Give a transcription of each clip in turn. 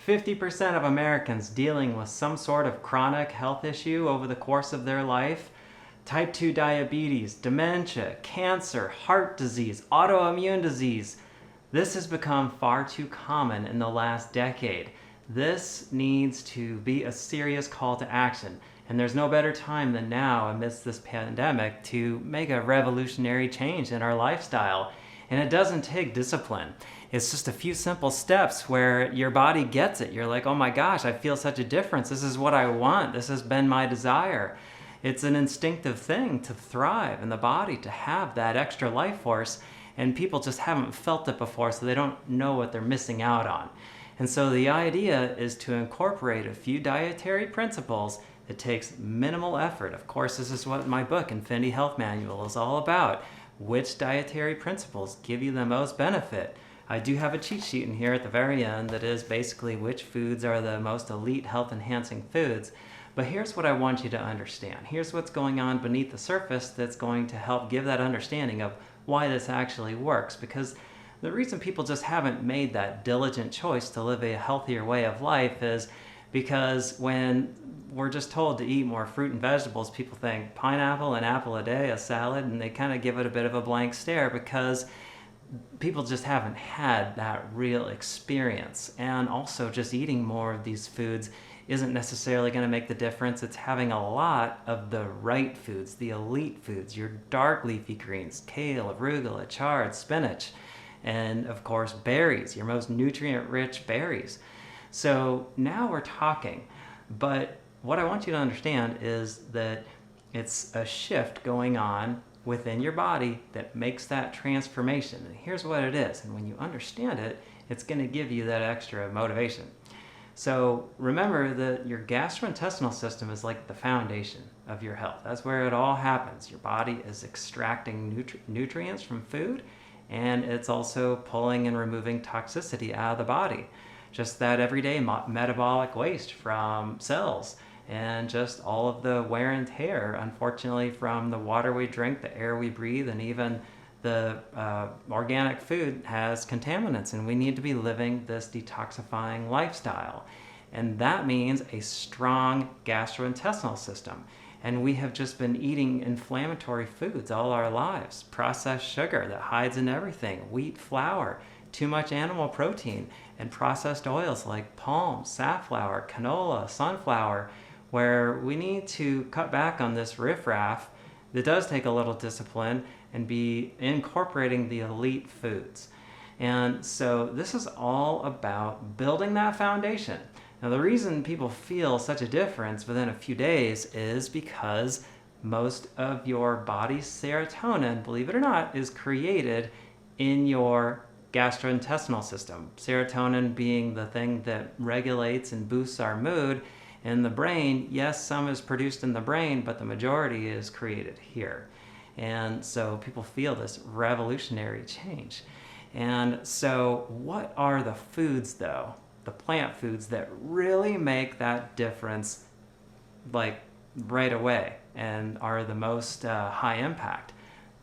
50% of Americans dealing with some sort of chronic health issue over the course of their life. Type 2 diabetes, dementia, cancer, heart disease, autoimmune disease. This has become far too common in the last decade. This needs to be a serious call to action. And there's no better time than now amidst this pandemic to make a revolutionary change in our lifestyle. And it doesn't take discipline. It's just a few simple steps where your body gets it. You're like, oh my gosh, I feel such a difference. This is what I want. This has been my desire. It's an instinctive thing to thrive in the body, to have that extra life force. And people just haven't felt it before, so they don't know what they're missing out on. And so the idea is to incorporate a few dietary principles. It takes minimal effort. Of course, this is what my book, Infinity Health Manual, is all about. Which dietary principles give you the most benefit? I do have a cheat sheet in here at the very end that is basically which foods are the most elite health-enhancing foods. But here's what I want you to understand. Here's what's going on beneath the surface that's going to help give that understanding of why this actually works. Because the reason people just haven't made that diligent choice to live a healthier way of life is because when we're just told to eat more fruit and vegetables, people think pineapple and apple a day, a salad, and they kind of give it a bit of a blank stare because people just haven't had that real experience. And also just eating more of these foods isn't necessarily going to make the difference. It's having a lot of the right foods, the elite foods, your dark leafy greens, kale, arugula, chard, spinach, and of course berries, your most nutrient-rich berries. So now we're talking, but what I want you to understand is that it's a shift going on within your body that makes that transformation. And here's what it is. And when you understand it, it's going to give you that extra motivation. So remember that your gastrointestinal system is like the foundation of your health. That's where it all happens. Your body is extracting nutrients from food, and it's also pulling and removing toxicity out of the body. Just that everyday metabolic waste from cells and just all of the wear and tear, unfortunately, from the water we drink, the air we breathe, and even the organic food has contaminants, and we need to be living this detoxifying lifestyle. And that means a strong gastrointestinal system. And we have just been eating inflammatory foods all our lives. Processed sugar that hides in everything, wheat flour, too much animal protein, and processed oils like palm, safflower, canola, sunflower, where we need to cut back on this riffraff that does take a little discipline and be incorporating the elite foods. And so this is all about building that foundation. Now, the reason people feel such a difference within a few days is because most of your body's serotonin, believe it or not, is created in your gastrointestinal system. Serotonin being the thing that regulates and boosts our mood. In the brain, yes, some is produced in the brain, but the majority is created here. And so people feel this revolutionary change. And so what are the foods, though, the plant foods that really make that difference like right away and are the most high impact?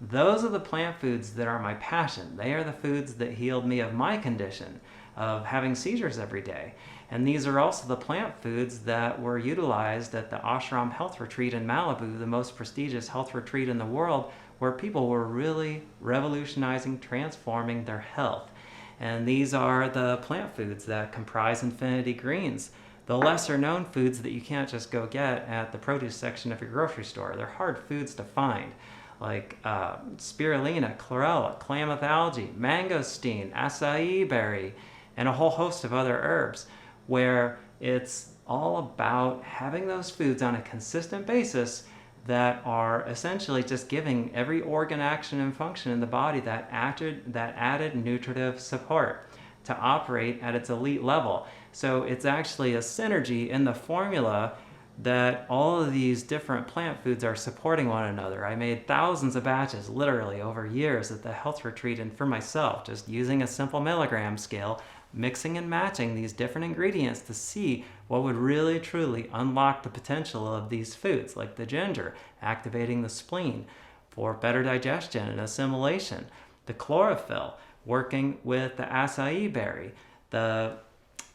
Those are the plant foods that are my passion. They are the foods that healed me of my condition of having seizures every day. And these are also the plant foods that were utilized at the Ashram Health Retreat in Malibu, the most prestigious health retreat in the world, where people were really revolutionizing, transforming their health. And these are the plant foods that comprise Infinity Greens, the lesser known foods that you can't just go get at the produce section of your grocery store. They're hard foods to find, like spirulina, chlorella, klamath algae, mangosteen, acai berry, and a whole host of other herbs, where it's all about having those foods on a consistent basis that are essentially just giving every organ, action, and function in the body that added nutritive support to operate at its elite level. So it's actually a synergy in the formula that all of these different plant foods are supporting one another. I made thousands of batches literally over years at the health retreat, and for myself, just using a simple milligram scale, mixing and matching these different ingredients to see what would really truly unlock the potential of these foods, like the ginger, activating the spleen for better digestion and assimilation, the chlorophyll, working with the acai berry, the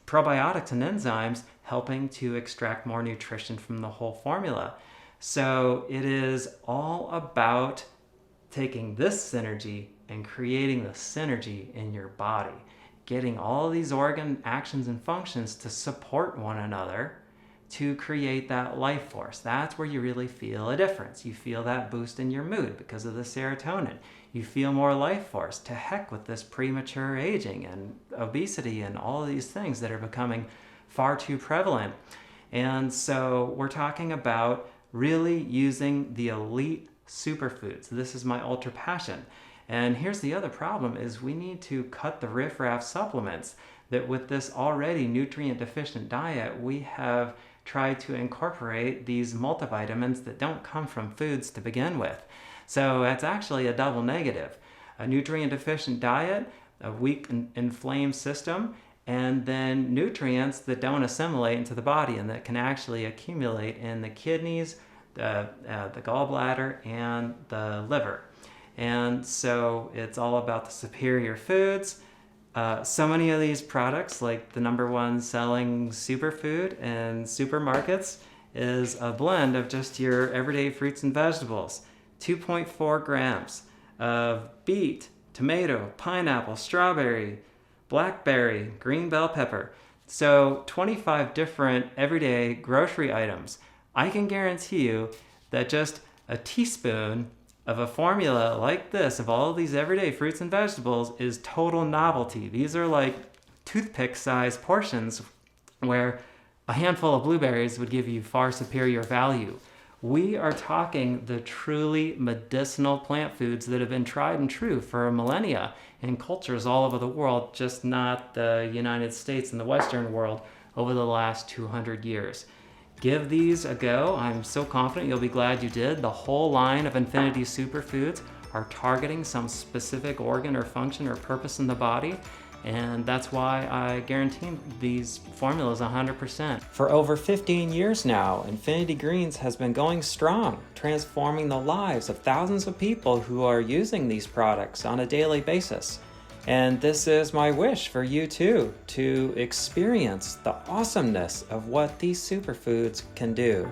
probiotics and enzymes helping to extract more nutrition from the whole formula. So it is all about taking this synergy and creating the synergy in your body, getting all these organ actions and functions to support one another to create that life force. That's where you really feel a difference. You feel that boost in your mood because of the serotonin. You feel more life force. To heck with this premature aging and obesity and all of these things that are becoming far too prevalent. And so we're talking about really using the elite superfoods. This is my ultra passion. And here's the other problem is we need to cut the riffraff supplements that with this already nutrient deficient diet, we have tried to incorporate these multivitamins that don't come from foods to begin with. So that's actually a double negative. A nutrient deficient diet, a weak and inflamed system, and then nutrients that don't assimilate into the body and that can actually accumulate in the kidneys, the gallbladder, and the liver. And so it's all about the superior foods. So many of these products, like the #1 selling superfood in supermarkets, is a blend of just your everyday fruits and vegetables. 2.4 grams of beet, tomato, pineapple, strawberry, blackberry, green bell pepper. So 25 different everyday grocery items. I can guarantee you that just a teaspoon of a formula like this, of all of these everyday fruits and vegetables, is total novelty. These are like toothpick-sized portions where a handful of blueberries would give you far superior value. We are talking the truly medicinal plant foods that have been tried and true for millennia in cultures all over the world, just not the United States and the Western world over the last 200 years. Give these a go. I'm so confident you'll be glad you did. The whole line of Infinity Superfoods are targeting some specific organ or function or purpose in the body, and that's why I guarantee these formulas 100%. For over 15 years now, Infinity Greens has been going strong, transforming the lives of thousands of people who are using these products on a daily basis. And this is my wish for you too, to experience the awesomeness of what these superfoods can do.